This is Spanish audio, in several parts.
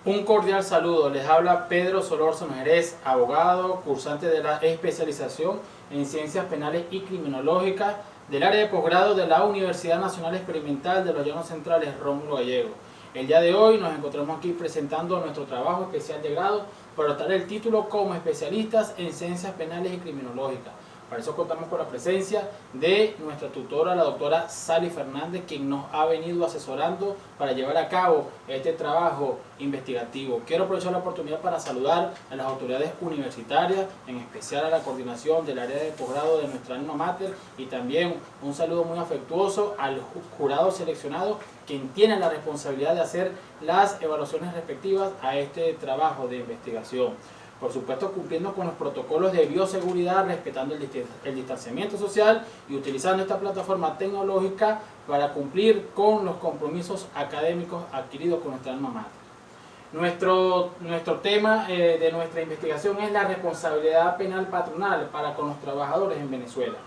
Un cordial saludo, les habla Pedro Solórzano Jerez, abogado, cursante de la especialización en Ciencias Penales y Criminológicas del área de posgrado de la Universidad Nacional Experimental de los Llanos Centrales, Rómulo Gallego. El día de hoy nos encontramos aquí presentando nuestro trabajo especial de grado para obtener el título como especialistas en Ciencias Penales y Criminológicas. Para eso contamos con la presencia de nuestra tutora, la doctora Sally Fernández, quien nos ha venido asesorando para llevar a cabo este trabajo investigativo. Quiero aprovechar la oportunidad para saludar a las autoridades universitarias, en especial a la coordinación del área de posgrado de nuestra alma mater, y también un saludo muy afectuoso al jurado seleccionado, quien tiene la responsabilidad de hacer las evaluaciones respectivas a este trabajo de investigación. Por supuesto, cumpliendo con los protocolos de bioseguridad, respetando el distanciamiento social y utilizando esta plataforma tecnológica para cumplir con los compromisos académicos adquiridos con nuestra alma mater. Nuestro tema de nuestra investigación es la responsabilidad penal patronal para con los trabajadores en Venezuela.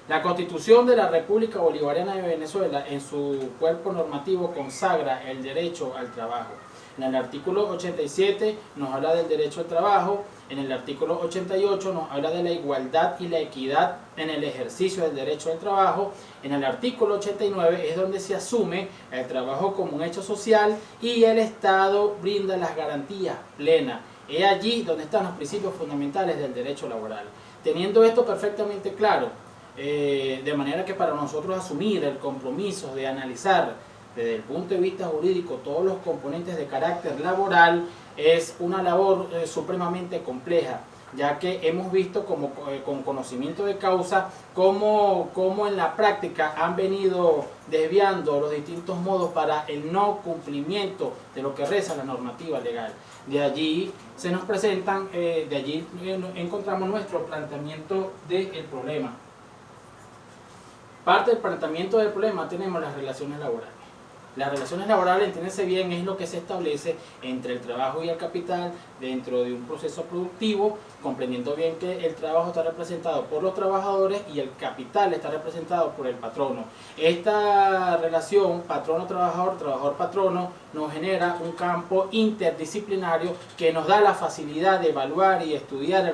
La Constitución de la República Bolivariana de Venezuela, en su cuerpo normativo, consagra el derecho al trabajo. En el artículo 87 nos habla del derecho al trabajo, en el artículo 88 nos habla de la igualdad y la equidad en el ejercicio del derecho al trabajo, en el artículo 89 es donde se asume el trabajo como un hecho social y el Estado brinda las garantías plenas. Es allí donde están los principios fundamentales del derecho laboral. Teniendo esto perfectamente claro, de manera que para nosotros asumir el compromiso de analizar desde el punto de vista jurídico todos los componentes de carácter laboral es una labor supremamente compleja, ya que hemos visto con conocimiento de causa cómo en la práctica han venido desviando los distintos modos para el no cumplimiento de lo que reza la normativa legal. De allí se nos presentan, de allí encontramos nuestro planteamiento del problema. Parte del planteamiento del problema tenemos las relaciones laborales. Las relaciones laborales, entiéndase bien, es lo que se establece entre el trabajo y el capital dentro de un proceso productivo, comprendiendo bien que el trabajo está representado por los trabajadores y el capital está representado por el patrono. Esta relación patrono-trabajador, trabajador-patrono, nos genera un campo interdisciplinario que nos da la facilidad de evaluar y estudiar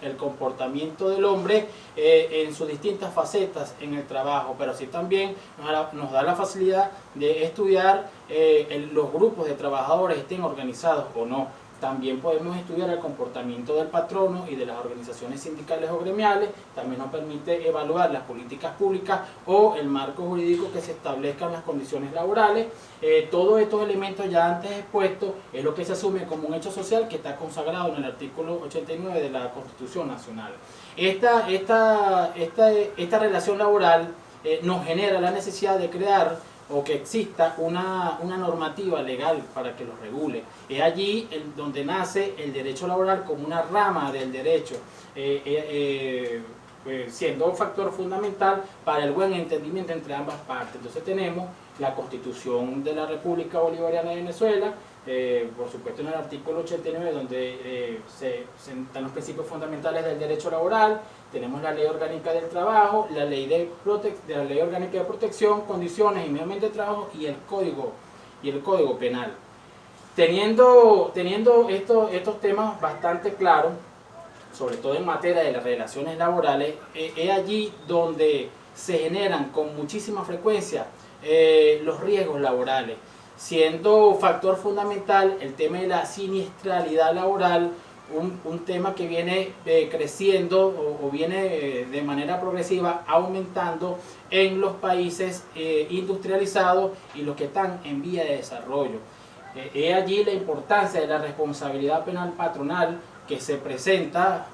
el comportamiento del hombre en sus distintas facetas en el trabajo, pero así también nos da la facilidad de estudiar los grupos de trabajadores, estén organizados o no. También podemos estudiar el comportamiento del patrono y de las organizaciones sindicales o gremiales. También nos permite evaluar las políticas públicas o el marco jurídico que se establezcan las condiciones laborales. Todos estos elementos ya antes expuestos es lo que se asume como un hecho social que está consagrado en el artículo 89 de la Constitución Nacional. Esta relación laboral nos genera la necesidad de crear o que exista una normativa legal para que lo regule. Es allí donde nace el derecho laboral como una rama del derecho, siendo un factor fundamental para el buen entendimiento entre ambas partes. Entonces tenemos la Constitución de la República Bolivariana de Venezuela, por supuesto en el artículo 89 donde se están los principios fundamentales del derecho laboral. Tenemos la Ley Orgánica del Trabajo, la Ley Orgánica de Protección, Condiciones y Medio Ambiente de Trabajo y el Código Penal. Teniendo estos temas bastante claros, sobre todo en materia de las relaciones laborales, es allí donde se generan con muchísima frecuencia los riesgos laborales, siendo factor fundamental el tema de la siniestralidad laboral, un tema que viene creciendo o viene de manera progresiva aumentando en los países industrializados y los que están en vía de desarrollo. Es allí la importancia de la responsabilidad penal patronal que se presenta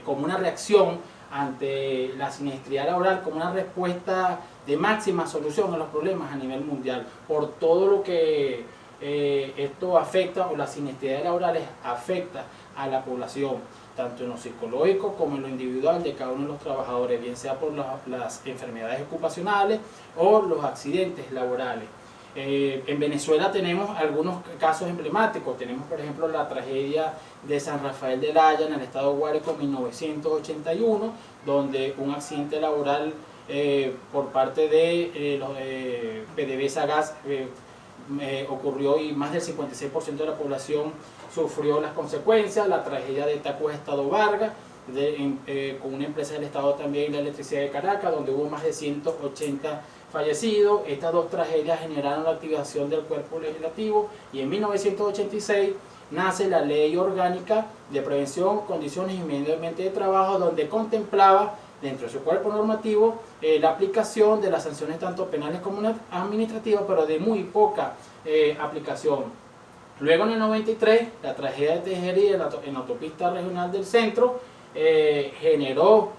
como una reacción ante la siniestralidad laboral, como una respuesta de máxima solución a los problemas a nivel mundial, por todo lo que esto afecta, o las siniestralidades laborales afecta a la población, tanto en lo psicológico como en lo individual de cada uno de los trabajadores, bien sea por las enfermedades ocupacionales o los accidentes laborales. En Venezuela tenemos algunos casos emblemáticos. Tenemos, por ejemplo, la tragedia de San Rafael del Haya en el estado Guárico en 1981, donde un accidente laboral por parte de PDVSA Gas ocurrió y más del 56% de la población sufrió las consecuencias. La tragedia de Tacuba Estado Vargas, con una empresa del Estado también, la Electricidad de Caracas, donde hubo más de 180 fallecidos. Estas dos tragedias generaron la activación del cuerpo legislativo y en 1986 nace la Ley Orgánica de Prevención, Condiciones y Medio Ambiente de Trabajo, donde contemplaba dentro de su cuerpo normativo la aplicación de las sanciones tanto penales como administrativas, pero de muy poca aplicación. Luego en el 93, la tragedia de Tejería en la autopista regional del centro generó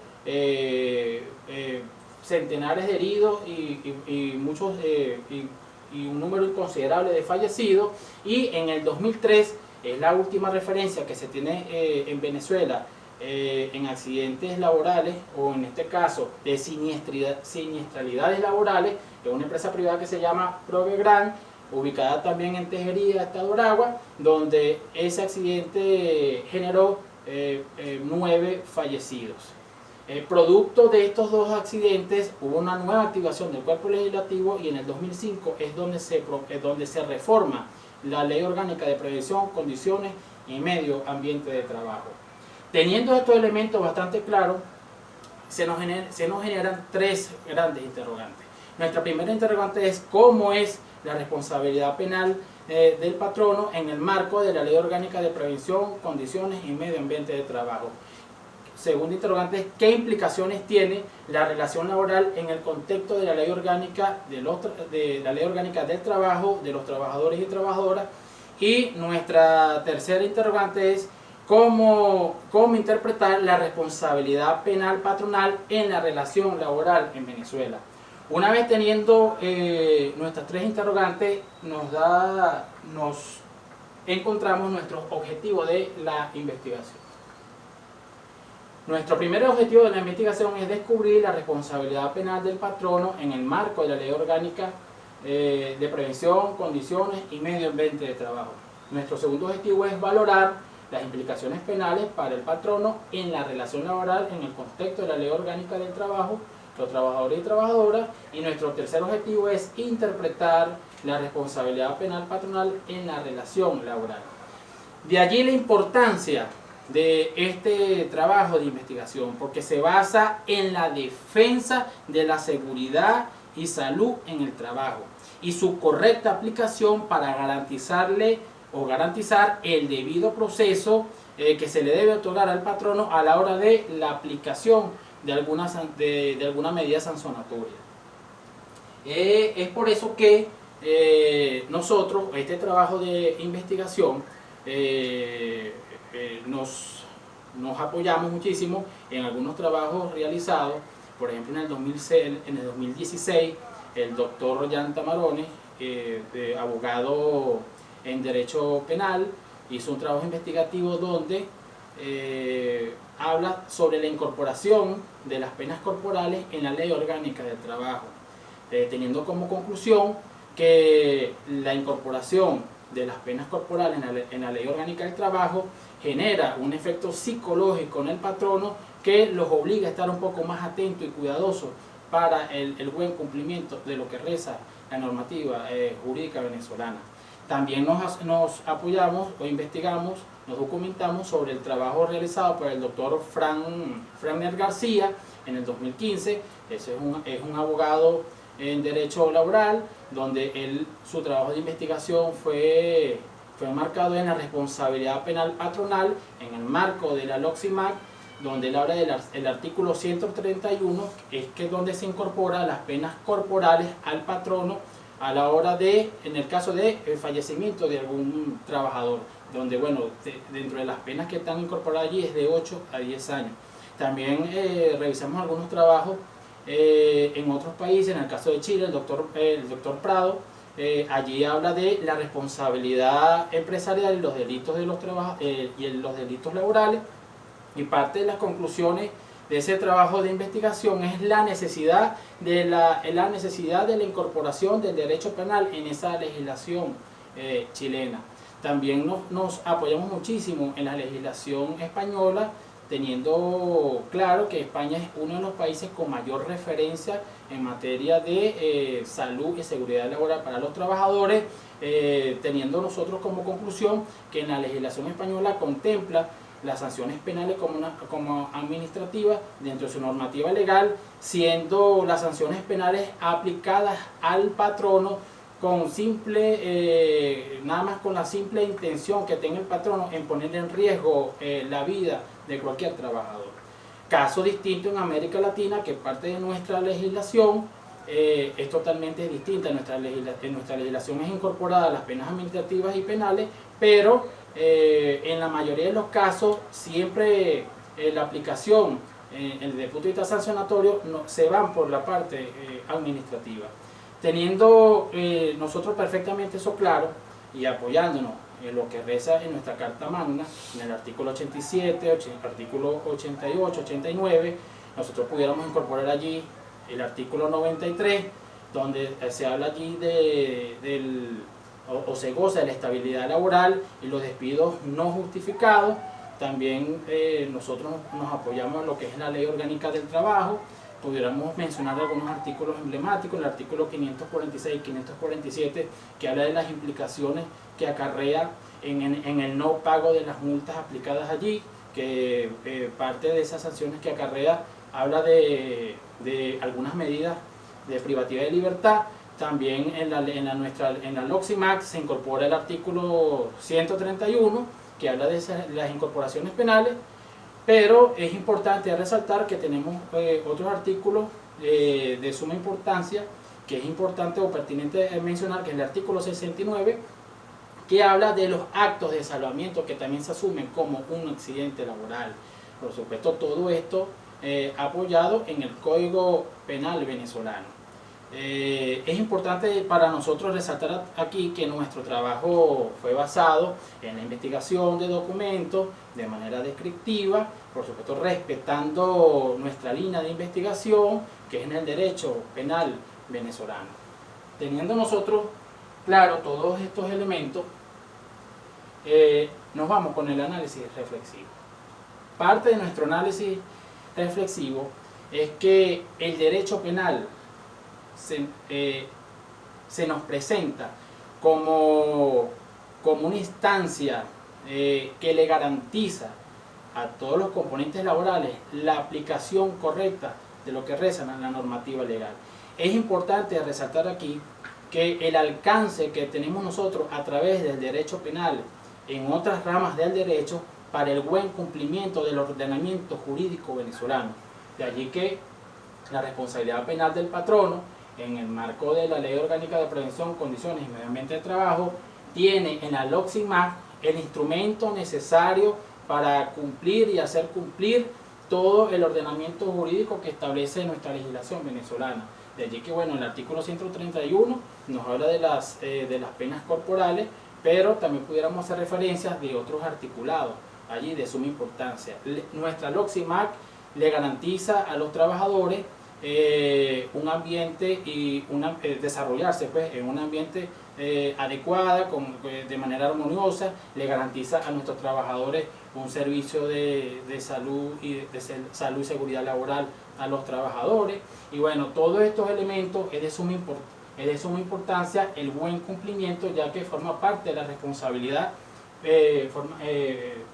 centenares de heridos y un número inconsiderable de fallecidos. Y en el 2003 es la última referencia que se tiene en Venezuela en accidentes laborales, o en este caso de siniestralidades laborales, de una empresa privada que se llama Provegran, ubicada también en Tejería, Estado Aragua, donde ese accidente generó 9 fallecidos. Producto de estos dos accidentes hubo una nueva activación del cuerpo legislativo, y en el 2005 es donde se reforma la Ley Orgánica de Prevención, Condiciones y Medio Ambiente de Trabajo. Teniendo estos elementos bastante claros, se nos generan 3 grandes interrogantes. Nuestra primera interrogante es cómo es la responsabilidad penal del patrono en el marco de la Ley Orgánica de Prevención, Condiciones y Medio Ambiente de Trabajo. Segunda interrogante es qué implicaciones tiene la relación laboral en el contexto de la Ley Orgánica del Trabajo, de los trabajadores y trabajadoras. Y nuestra tercera interrogante es cómo interpretar la responsabilidad penal patronal en la relación laboral en Venezuela. Una vez teniendo nuestras 3 interrogantes, nos encontramos nuestro objetivo de la investigación. Nuestro primer objetivo de la investigación es descubrir la responsabilidad penal del patrono en el marco de la Ley Orgánica de Prevención, Condiciones y Medio Ambiente de Trabajo. Nuestro segundo objetivo es valorar las implicaciones penales para el patrono en la relación laboral en el contexto de la Ley Orgánica del Trabajo, los trabajadores y trabajadoras. Y nuestro tercer objetivo es interpretar la responsabilidad penal patronal en la relación laboral. De allí la importancia de este trabajo de investigación, porque se basa en la defensa de la seguridad y salud en el trabajo y su correcta aplicación para garantizar el debido proceso que se le debe otorgar al patrono a la hora de la aplicación de alguna medida sancionatoria. Es por eso que nosotros, este trabajo de investigación, nos apoyamos muchísimo en algunos trabajos realizados. Por ejemplo, en el 2016, el doctor Jan Tamarone, abogado en Derecho Penal, hizo un trabajo investigativo donde habla sobre la incorporación de las penas corporales en la Ley Orgánica del Trabajo, teniendo como conclusión que la incorporación de las penas corporales en la Ley Orgánica del Trabajo genera un efecto psicológico en el patrono que los obliga a estar un poco más atento y cuidadoso para el buen cumplimiento de lo que reza la normativa jurídica venezolana. También nos apoyamos o investigamos, nos documentamos sobre el trabajo realizado por el doctor Franner García en el 2015. Ese es un abogado en Derecho Laboral, donde su trabajo de investigación fue marcado en la responsabilidad penal patronal en el marco de la LOXIMAC, donde él habla del artículo 131, es donde se incorporan las penas corporales al patrono a la hora en el caso de fallecimiento de algún trabajador, donde, bueno, dentro de las penas que están incorporadas allí es de 8 a 10 años. También revisamos algunos trabajos en otros países. En el caso de Chile, el doctor Prado, allí habla de la responsabilidad empresarial y los delitos y los delitos laborales, y parte de las conclusiones de ese trabajo de investigación es la necesidad de la incorporación del derecho penal en esa legislación chilena. También nos apoyamos muchísimo en la legislación española, teniendo claro que España es uno de los países con mayor referencia en materia de salud y seguridad laboral para los trabajadores, teniendo nosotros como conclusión que en la legislación española contempla las sanciones penales como administrativas dentro de su normativa legal, siendo las sanciones penales aplicadas al patrono con nada más con la simple intención que tenga el patrono en poner en riesgo la vida de cualquier trabajador. Caso distinto en América Latina, que parte de nuestra legislación es totalmente distinta. En nuestra legislación es incorporada las penas administrativas y penales, pero en la mayoría de los casos siempre la aplicación desde el punto de vista sancionatorio se van por la parte administrativa. Teniendo nosotros perfectamente eso claro y apoyándonos en lo que reza en nuestra Carta Magna, en el artículo 87, artículo 88, 89, nosotros pudiéramos incorporar allí el artículo 93, donde se habla allí o se goza de la estabilidad laboral y los despidos no justificados. También nosotros nos apoyamos en lo que es la Ley Orgánica del Trabajo. Pudiéramos mencionar algunos artículos emblemáticos, el artículo 546 y 547, que habla de las implicaciones que acarrea en el no pago de las multas aplicadas allí, que parte de esas sanciones que acarrea habla de algunas medidas de privacidad de libertad. También en la LOXIMAC se incorpora el artículo 131, que habla de las incorporaciones penales. Pero es importante resaltar que tenemos otros artículos de suma importancia, que es importante o pertinente mencionar, que es el artículo 69, que habla de los actos de salvamiento que también se asumen como un accidente laboral. Por supuesto, todo esto apoyado en el Código Penal venezolano. Es importante para nosotros resaltar aquí que nuestro trabajo fue basado en la investigación de documentos de manera descriptiva, por supuesto respetando nuestra línea de investigación, que es en el derecho penal venezolano. Teniendo nosotros claro todos estos elementos, nos vamos con el análisis reflexivo. Parte de nuestro análisis reflexivo es que el derecho penal se nos presenta como una instancia que le garantiza a todos los componentes laborales la aplicación correcta de lo que reza en la normativa legal. Es importante resaltar aquí que el alcance que tenemos nosotros a través del derecho penal en otras ramas del derecho para el buen cumplimiento del ordenamiento jurídico venezolano. De allí que la responsabilidad penal del patrono, en el marco de la Ley Orgánica de Prevención, Condiciones y Medio Ambiente de Trabajo, tiene en la LOXIMAC el instrumento necesario para cumplir y hacer cumplir todo el ordenamiento jurídico que establece nuestra legislación venezolana. De allí que, bueno, el artículo 131 nos habla de las penas corporales, pero también pudiéramos hacer referencias de otros articulados allí de suma importancia. Nuestra LOXIMAC le garantiza a los trabajadores un ambiente y desarrollarse pues, en un ambiente adecuado, de manera armoniosa. Le garantiza a nuestros trabajadores un servicio de salud y salud y seguridad laboral a los trabajadores. Y bueno, todos estos elementos es de suma importancia el buen cumplimiento, ya que forma parte de la responsabilidad,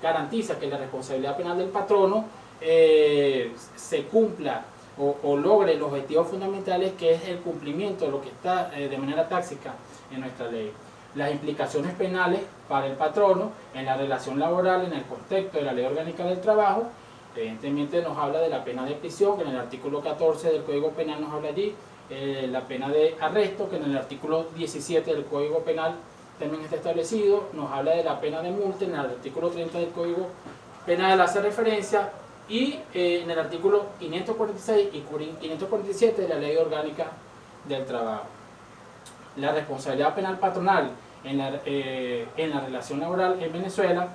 garantiza que la responsabilidad penal del patrono se cumpla o logre los objetivos fundamentales, que es el cumplimiento de lo que está de manera táctica en nuestra ley. Las implicaciones penales para el patrono en la relación laboral en el contexto de la Ley Orgánica del Trabajo, evidentemente nos habla de la pena de prisión, que en el artículo 14 del Código Penal nos habla allí, la pena de arresto, que en el artículo 17 del Código Penal también está establecido, nos habla de la pena de multa, en el artículo 30 del Código Penal hace referencia, y en el artículo 546 y 547 de la Ley Orgánica del Trabajo. La responsabilidad penal patronal en la relación laboral en Venezuela,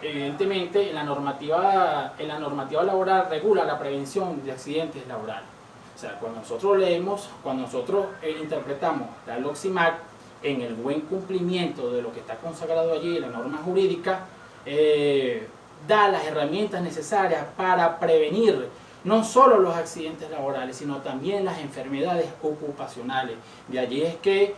evidentemente en la normativa laboral regula la prevención de accidentes laborales. O sea, cuando nosotros leemos, cuando nosotros interpretamos la LOXIMAC en el buen cumplimiento de lo que está consagrado allí, la norma jurídica, da las herramientas necesarias para prevenir no solo los accidentes laborales, sino también las enfermedades ocupacionales. De allí es que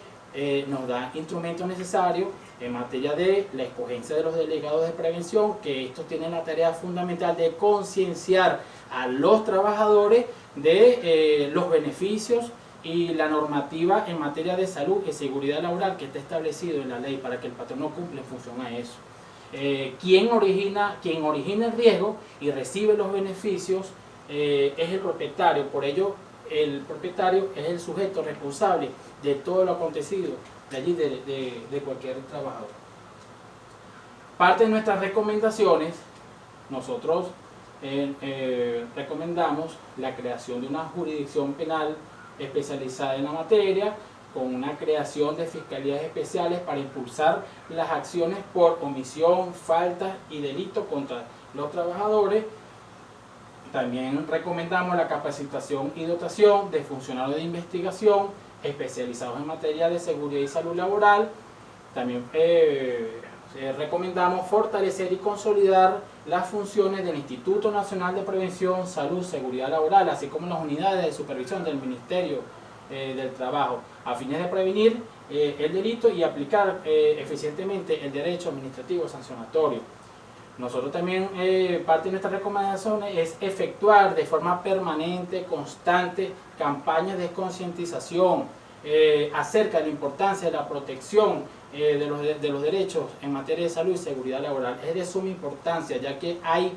nos da instrumentos necesarios en materia de la escogencia de los delegados de prevención, que estos tienen la tarea fundamental de concienciar a los trabajadores de los beneficios y la normativa en materia de salud y seguridad laboral que está establecido en la ley para que el patrono cumpla en función a eso. Quien origina el riesgo y recibe los beneficios es el propietario. Por ello, el propietario es el sujeto responsable de todo lo acontecido de allí de cualquier trabajador. Parte de nuestras recomendaciones, nosotros recomendamos la creación de una jurisdicción penal especializada en la materia, con una creación de fiscalías especiales para impulsar las acciones por omisión, falta y delito contra los trabajadores. También recomendamos la capacitación y dotación de funcionarios de investigación especializados en materia de seguridad y salud laboral. También recomendamos fortalecer y consolidar las funciones del Instituto Nacional de Prevención, Salud, Seguridad Laboral, así como las unidades de supervisión del Ministerio del Trabajo, a fines de prevenir el delito y aplicar eficientemente el derecho administrativo sancionatorio. Nosotros también, parte de nuestras recomendaciones es efectuar de forma permanente, constante, campañas de concientización acerca de la importancia de la protección de los derechos en materia de salud y seguridad laboral. Es de suma importancia, ya que hay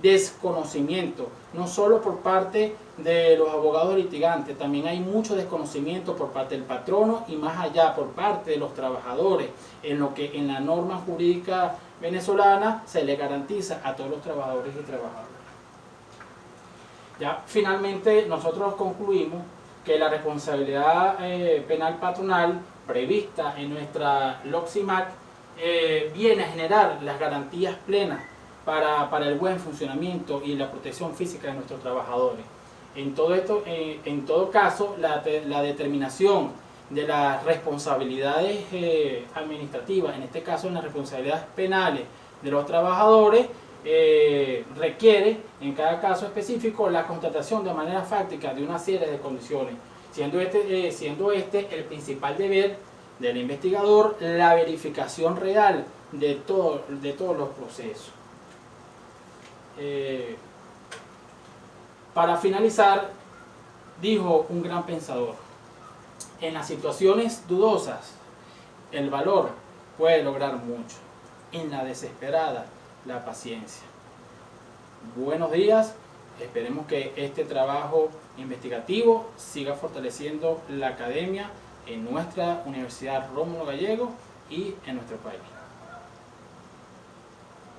desconocimiento, no solo por parte de los abogados litigantes, también hay mucho desconocimiento por parte del patrono y más allá por parte de los trabajadores, en lo que en la norma jurídica venezolana se le garantiza a todos los trabajadores y trabajadoras. Ya finalmente nosotros concluimos que la responsabilidad penal patronal prevista en nuestra LOCSIMAC viene a generar las garantías plenas para el buen funcionamiento y la protección física de nuestros trabajadores. En todo caso, la determinación de las responsabilidades administrativas, en este caso en las responsabilidades penales de los trabajadores, requiere en cada caso específico la constatación de manera fáctica de una serie de condiciones, siendo este el principal deber del investigador la verificación real de todos los procesos. Para finalizar, dijo un gran pensador: en las situaciones dudosas el valor puede lograr mucho, en la desesperada la paciencia. Buenos días, esperemos que este trabajo investigativo siga fortaleciendo la academia en nuestra Universidad Rómulo Gallego y en nuestro país.